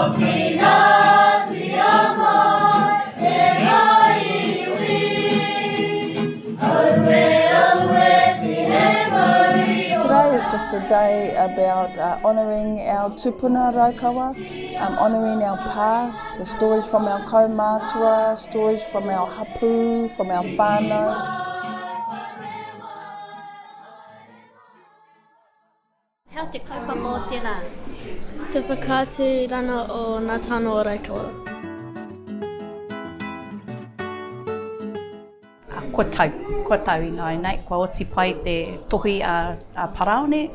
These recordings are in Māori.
Today is just a day about honouring our tupuna raukawa, honouring our past, the stories from our kaumātua, stories from our hapu, from our whānau. Hea te kaupa mō te rā? Te whakaatu rana o ngā tāna o Raukawa. Kua tau i ngai nei, kua oti pai te tohi a Paraone,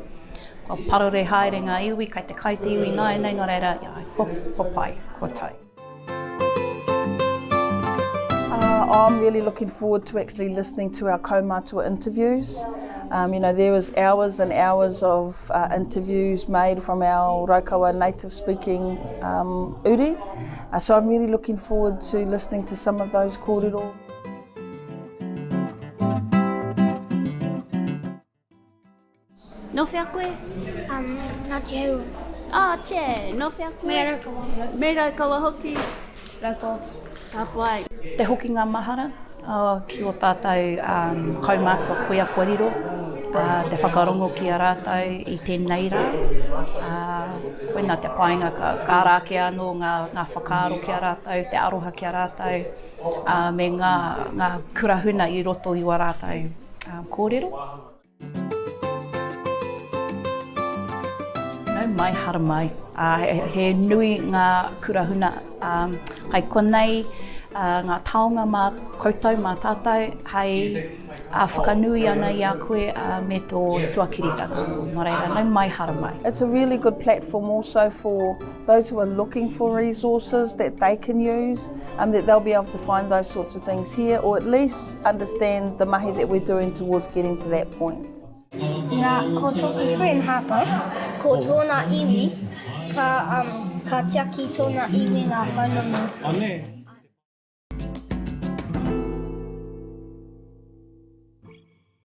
kua parore haere ngā iwi, kai te kai te iwi ngai nei, nō reira, kua pai, kua tau. I'm really looking forward to actually listening to our kaumātua interviews. There was hours and hours of interviews made from our Raukawa native speaking uri. So I'm really looking forward to listening to some of those kōrero. No whia koe? Ngā te heu. Te, no whia koe? Me Raukawa. Me Raukawa hoki? Raukawa. Ka pai. Te hoki ngā mahara, ki o tātou kaumātua koea kōrero, te whakarongo ki a rātou i tēnei rā. Koe nā te painga ka rāke anō ngā whakaaro ki a rātou, te aroha ki a rātou, me ngā kurahuna i roto i wa rātou kōrero. Mai hara mai. He nui ngā kurahuna. Kai konei, ngā taonga mā koutou, mā tātou, hei whakanui ana i a koe me tō tuakiritanga. Nō reira, nau mai hara mai. It's a really good platform also for those who are looking for resources that they can use, and that they'll be able to find those sorts of things here, or at least understand the mahi that we're doing towards getting to that point. Ko toku friend hapa, ko tōna iwi, ka tiaki tōna iwi ngā whanamu.